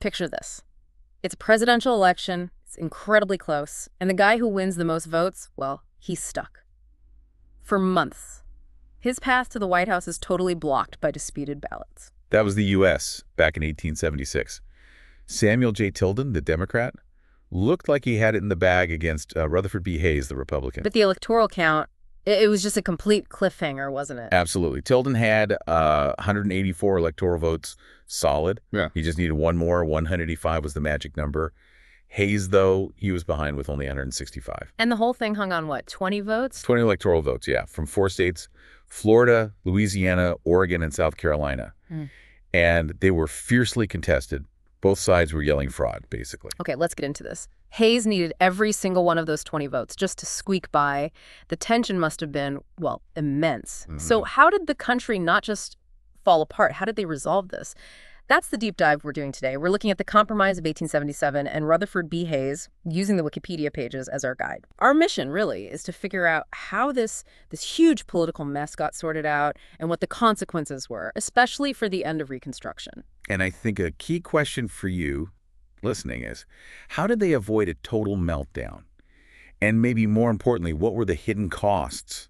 Picture this. It's a presidential election, it's incredibly close, and the guy who wins the most votes, well, he's stuck. For months. His path to the White House is totally blocked by disputed ballots. That was the U.S. back in 1876. Samuel J. Tilden, the Democrat, looked like he had it in the bag against Rutherford B. Hayes, the Republican. But the electoral count, it was just a complete cliffhanger, wasn't it? Absolutely. Tilden had 184 electoral votes solid. Yeah. He just needed one more. 185 was the magic number. Hayes, though, he was behind with only 165. And the whole thing hung on what, 20 votes? 20 electoral votes, yeah, from 4 states, Florida, Louisiana, Oregon, and South Carolina. And they were fiercely contested. Both sides were yelling fraud, basically. Okay, let's get into this. Hayes needed every single one of those 20 votes just to squeak by. The tension must have been, well, immense. So how did the country not just fall apart? How did they resolve this? That's the deep dive we're doing today. We're looking at the Compromise of 1877 and Rutherford B. Hayes, using the Wikipedia pages as our guide. Our mission, really, is to figure out how this huge political mess got sorted out and what the consequences were, especially for the end of Reconstruction. And I think a key question for you listening is, how did they avoid a total meltdown? And maybe more importantly, what were the hidden costs?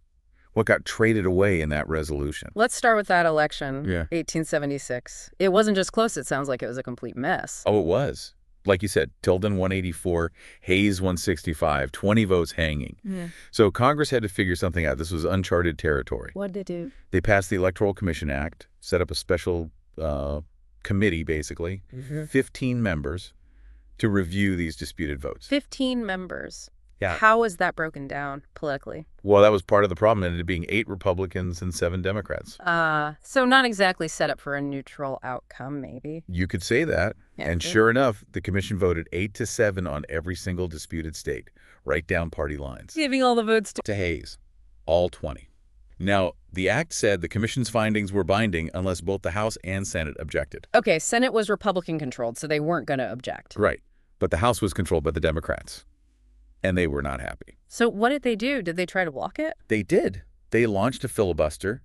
What got traded away in that resolution? Let's start with that election, Yeah. 1876. It wasn't just close, it sounds like it was a complete mess. Oh, it was. Like you said, Tilden 184, Hayes 165, 20 votes hanging. So Congress had to figure something out. This was uncharted territory. What did they do? They passed the Electoral Commission Act, set up a special committee, basically, 15 members to review these disputed votes. 15 members. Yeah. How is that broken down politically? Well, that was part of the problem. It ended up being 8 Republicans and 7 Democrats. So not exactly set up for a neutral outcome, maybe. You could say that. Yeah, and sure enough, the commission voted 8-7 on every single disputed state, right down party lines. Giving all the votes To Hayes, all 20. Now, the act said the commission's findings were binding unless both the House and Senate objected. Okay, Senate was Republican-controlled, so they weren't going to object. Right. But the House was controlled by the Democrats, and they were not happy. So what did they do? Did they try to block it? They did. They launched a filibuster,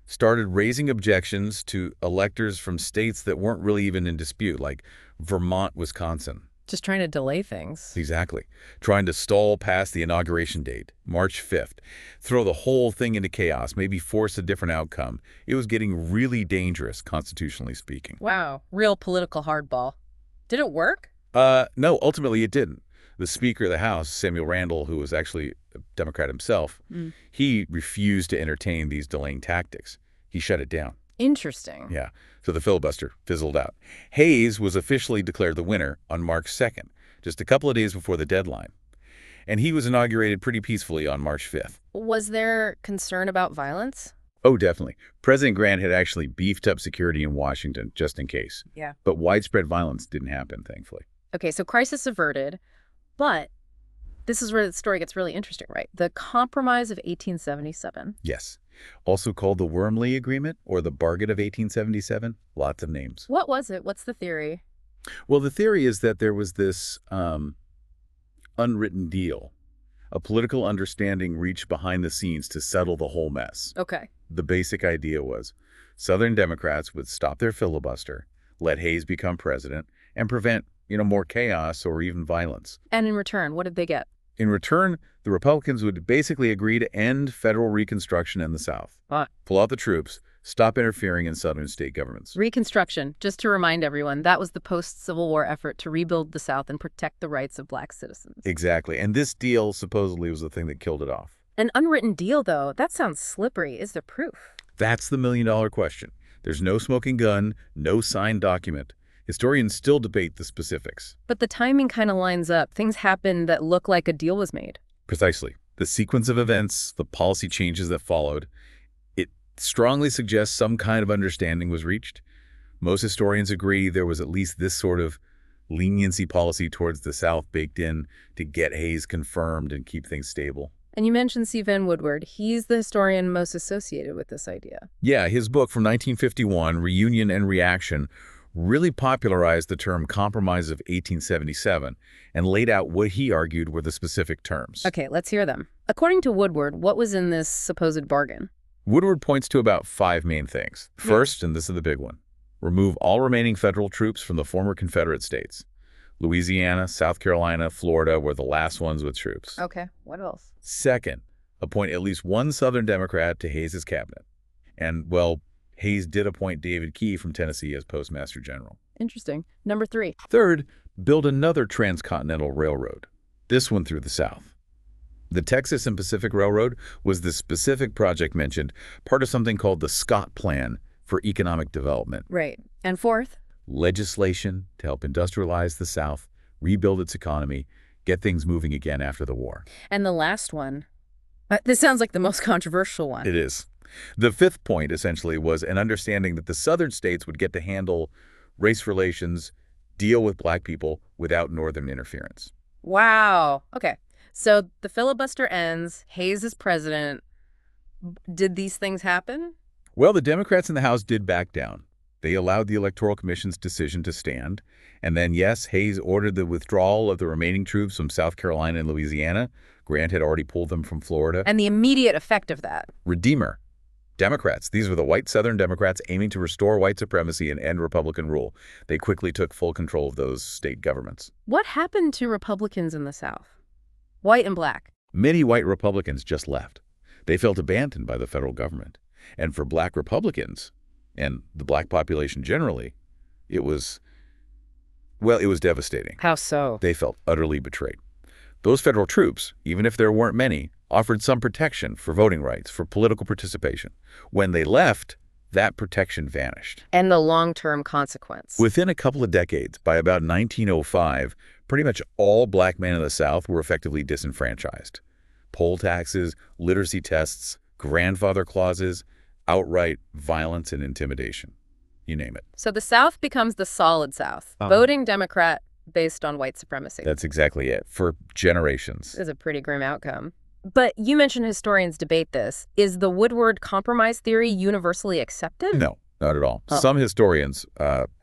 started raising objections to electors from states that weren't really even in dispute, like Vermont, Wisconsin. Just trying to delay things. Exactly. Trying to stall past the inauguration date, March 5th. Throw the whole thing into chaos, maybe force a different outcome. It was getting really dangerous, constitutionally speaking. Wow, real political hardball. Did it work? No, ultimately it didn't. The Speaker of the House, Samuel Randall, who was actually a Democrat himself, he refused to entertain these delaying tactics. He shut it down. Interesting. Yeah, so the filibuster fizzled out. Hayes was officially declared the winner on March 2nd, just a couple of days before the deadline. And he was inaugurated pretty peacefully on March 5th. Was there concern about violence? Oh, definitely. President Grant had actually beefed up security in Washington, just in case. Yeah. But widespread violence didn't happen, thankfully. Okay, so crisis averted, but this is where the story gets really interesting, right? The Compromise of 1877. Yes. Also called the Wormley Agreement or the Bargain of 1877. Lots of names. What was it? What's the theory? Well, the theory is that there was this unwritten deal, a political understanding reached behind the scenes to settle the whole mess. Okay. The basic idea was Southern Democrats would stop their filibuster, let Hayes become president, and prevent, more chaos or even violence. And in return, what did they get? In return, the Republicans would basically agree to end federal Reconstruction in the South, pull out the troops, stop interfering in Southern state governments. Reconstruction, just to remind everyone, that was the post-Civil War effort to rebuild the South and protect the rights of Black citizens. Exactly. And this deal supposedly was the thing that killed it off. An unwritten deal, though, that sounds slippery. Is there proof? That's the million-dollar question. There's no smoking gun, no signed document. Historians still debate the specifics. But the timing kind of lines up. Things happened that look like a deal was made. Precisely. The sequence of events, the policy changes that followed, it strongly suggests some kind of understanding was reached. Most historians agree there was at least this sort of leniency policy towards the South baked in to get Hayes confirmed and keep things stable. And you mentioned C. Vann Woodward. He's the historian most associated with this idea. Yeah, his book from 1951, Reunion and Reaction, really popularized the term Compromise of 1877 and laid out what he argued were the specific terms. Okay, let's hear them. According to Woodward, what was in this supposed bargain? Woodward points to about 5 main things. First, and this is the big one, Remove all remaining federal troops from the former Confederate states. Louisiana, South Carolina, Florida were the last ones with troops. Okay, what else? Second, appoint at least one Southern Democrat to Hayes's cabinet. And, well, Hayes did appoint David Key from Tennessee as Postmaster General. Interesting. Number 3. Third, build another transcontinental railroad, this one through the South. The Texas and Pacific Railroad was the specific project mentioned, part of something called the Scott Plan for Economic Development. Right. And fourth? Legislation to help industrialize the South, rebuild its economy, get things moving again after the war. And the last one? This sounds like the most controversial one. It is. The fifth point, essentially, was an understanding that the Southern states would get to handle race relations, deal with black people without Northern interference. Wow. Okay. So the filibuster ends. Hayes is president. Did these things happen? Well, the Democrats in the House did back down. They allowed the Electoral Commission's decision to stand. And then, yes, Hayes ordered the withdrawal of the remaining troops from South Carolina and Louisiana. Grant had already pulled them from Florida. And the immediate effect of that? Redeemer. Democrats. These were the white Southern Democrats aiming to restore white supremacy and end Republican rule. They quickly took full control of those state governments. What happened to Republicans in the South? White and black? Many white Republicans just left. They felt abandoned by the federal government. And for black Republicans, and the black population generally, it was devastating. How so? They felt utterly betrayed. Those federal troops, even if there weren't many, offered some protection for voting rights, for political participation. When they left, that protection vanished. And the long-term consequence? Within a couple of decades, by about 1905, pretty much all black men in the South were effectively disenfranchised. Poll taxes, literacy tests, grandfather clauses, outright violence and intimidation. You name it. So the South becomes the solid South, voting Democrat based on white supremacy. That's exactly it, for generations. This is a pretty grim outcome. But you mentioned historians debate this. Is the Woodward Compromise theory universally accepted? No, not at all. Some historians,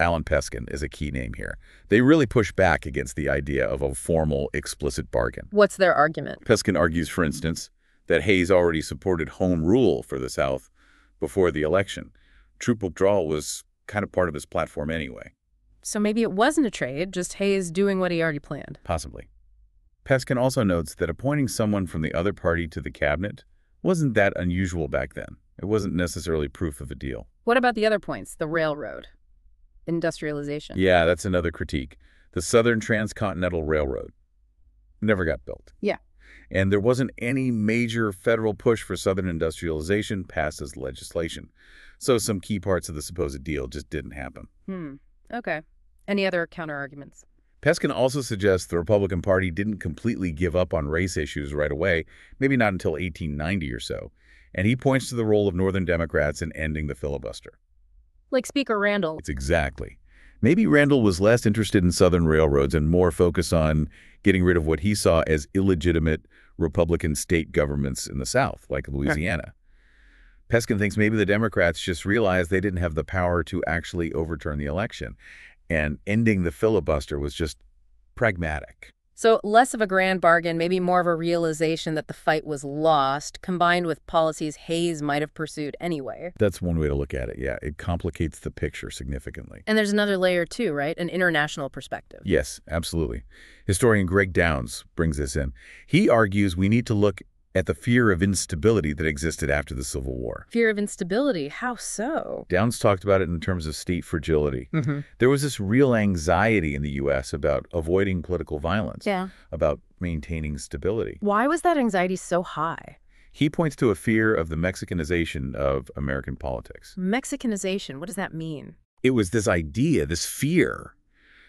Alan Peskin is a key name here, they really push back against the idea of a formal, explicit bargain. What's their argument? Peskin argues, for instance, that Hayes already supported home rule for the South before the election. Troop withdrawal was kind of part of his platform anyway. So maybe it wasn't a trade, just Hayes doing what he already planned. Possibly. Peskin also notes that appointing someone from the other party to the cabinet wasn't that unusual back then. It wasn't necessarily proof of a deal. What about the other points? The railroad, industrialization. Yeah, that's another critique. The Southern Transcontinental Railroad never got built. Yeah. And there wasn't any major federal push for Southern industrialization passed as legislation. So some key parts of the supposed deal just didn't happen. Okay. Any other counter-arguments? Peskin also suggests the Republican Party didn't completely give up on race issues right away, maybe not until 1890 or so. And he points to the role of Northern Democrats in ending the filibuster. Like Speaker Randall. It's exactly. Maybe Randall was less interested in Southern railroads and more focused on getting rid of what he saw as illegitimate Republican state governments in the South, like Louisiana. Peskin thinks maybe the Democrats just realized they didn't have the power to actually overturn the election, and ending the filibuster was just pragmatic. So less of a grand bargain, maybe more of a realization that the fight was lost, combined with policies Hayes might have pursued anyway. That's one way to look at it, yeah. It complicates the picture significantly. And there's another layer too, right? An international perspective. Yes, absolutely. Historian Greg Downs brings this in. He argues we need to look at the fear of instability that existed after the Civil War. Fear of instability? How so? Downs talked about it in terms of state fragility. There was this real anxiety in the U.S. about avoiding political violence, about maintaining stability. Why was that anxiety so high? He points to a fear of the Mexicanization of American politics. Mexicanization? What does that mean? It was this idea, this fear,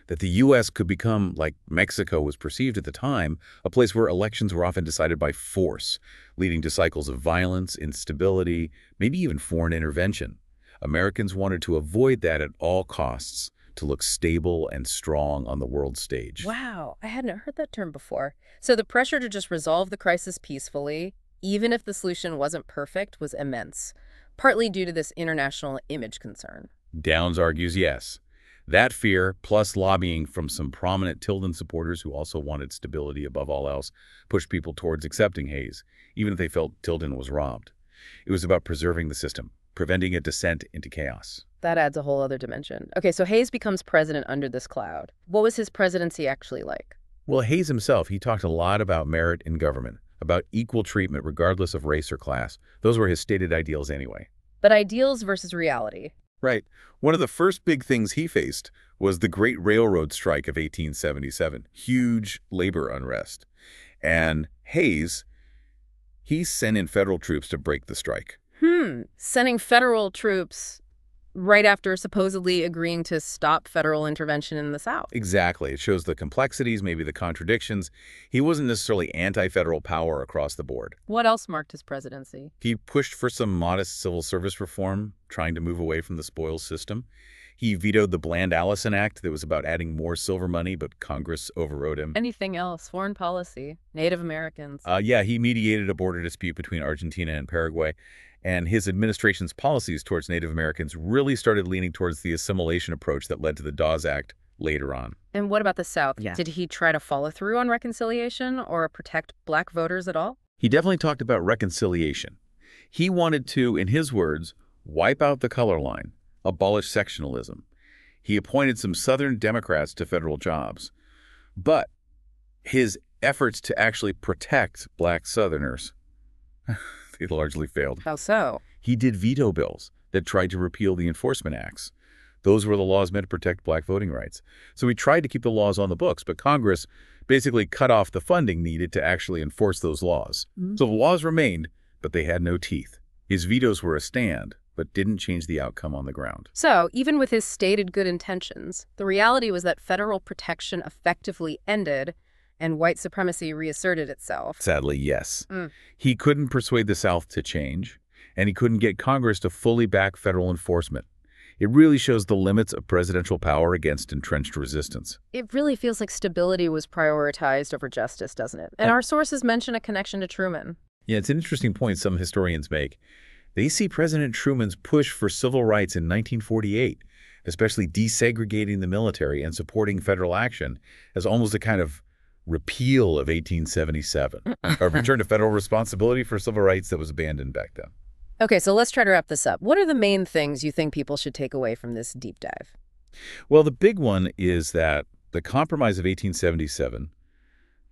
that the U.S. could become, like Mexico was perceived at the time, a place where elections were often decided by force, leading to cycles of violence, instability, maybe even foreign intervention. Americans wanted to avoid that at all costs, to look stable and strong on the world stage. Wow, I hadn't heard that term before. So the pressure to just resolve the crisis peacefully, even if the solution wasn't perfect, was immense, partly due to this international image concern. Downs argues yes. That fear, plus lobbying from some prominent Tilden supporters who also wanted stability above all else, pushed people towards accepting Hayes, even if they felt Tilden was robbed. It was about preserving the system, preventing a descent into chaos. That adds a whole other dimension. Okay, so Hayes becomes president under this cloud. What was his presidency actually like? Well, Hayes himself, he talked a lot about merit in government, about equal treatment regardless of race or class. Those were his stated ideals anyway. But ideals versus reality. Right. One of the first big things he faced was the Great Railroad Strike of 1877, huge labor unrest. And Hayes, he sent in federal troops to break the strike. Sending federal troops right after supposedly agreeing to stop federal intervention in the South. Exactly. It shows the complexities, maybe the contradictions. He wasn't necessarily anti-federal power across the board. What else marked his presidency? He pushed for some modest civil service reform, trying to move away from the spoils system. He vetoed the Bland-Allison Act that was about adding more silver money, but Congress overrode him. Anything else? Foreign policy? Native Americans? Yeah, he mediated a border dispute between Argentina and Paraguay. And his administration's policies towards Native Americans really started leaning towards the assimilation approach that led to the Dawes Act later on. And what about the South? Yeah. Did he try to follow through on reconciliation or protect black voters at all? He definitely talked about reconciliation. He wanted to, in his words, wipe out the color line, abolish sectionalism. He appointed some Southern Democrats to federal jobs. But his efforts to actually protect black Southerners, they largely failed. How so? He did veto bills that tried to repeal the enforcement acts. Those were the laws meant to protect black voting rights. So he tried to keep the laws on the books, but Congress basically cut off the funding needed to actually enforce those laws. So the laws remained, but they had no teeth. His vetoes were a stand, but didn't change the outcome on the ground. So, even with his stated good intentions, the reality was that federal protection effectively ended and white supremacy reasserted itself. Sadly, yes. He couldn't persuade the South to change, and he couldn't get Congress to fully back federal enforcement. It really shows the limits of presidential power against entrenched resistance. It really feels like stability was prioritized over justice, doesn't it? And our sources mention a connection to Truman. Yeah, it's an interesting point some historians make. They see President Truman's push for civil rights in 1948, especially desegregating the military and supporting federal action, as almost a kind of repeal of 1877, a return to federal responsibility for civil rights that was abandoned back then. Okay, so let's try to wrap this up. What are the main things you think people should take away from this deep dive? Well, the big one is that the Compromise of 1877,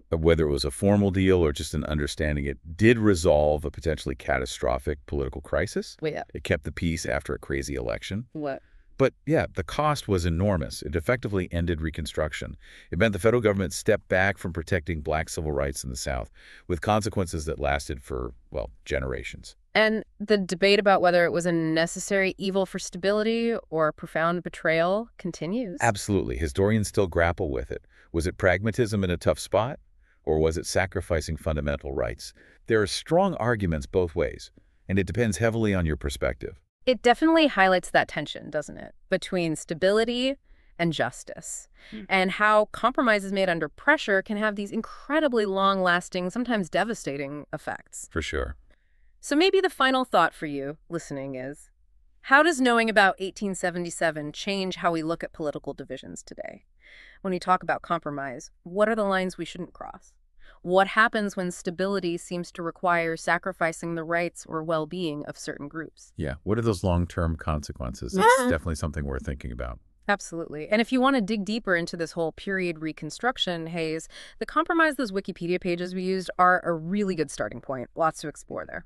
whether it was a formal deal or just an understanding, it did resolve a potentially catastrophic political crisis. Wait, yeah. It kept the peace after a crazy election. What? But yeah, the cost was enormous. It effectively ended Reconstruction. It meant the federal government stepped back from protecting black civil rights in the South, with consequences that lasted for, well, generations. And the debate about whether it was a necessary evil for stability or a profound betrayal continues. Absolutely. Historians still grapple with it. Was it pragmatism in a tough spot? Or was it sacrificing fundamental rights? There are strong arguments both ways, and it depends heavily on your perspective. It definitely highlights that tension, doesn't it, between stability and justice, and how compromises made under pressure can have these incredibly long-lasting, sometimes devastating effects. For sure. So maybe the final thought for you listening is, how does knowing about 1877 change how we look at political divisions today? When we talk about compromise, what are the lines we shouldn't cross? What happens when stability seems to require sacrificing the rights or well-being of certain groups? Yeah. What are those long-term consequences? That's definitely something worth thinking about. Absolutely. And if you want to dig deeper into this whole period Reconstruction, Hayes, the Compromise, those Wikipedia pages we used are a really good starting point. Lots to explore there.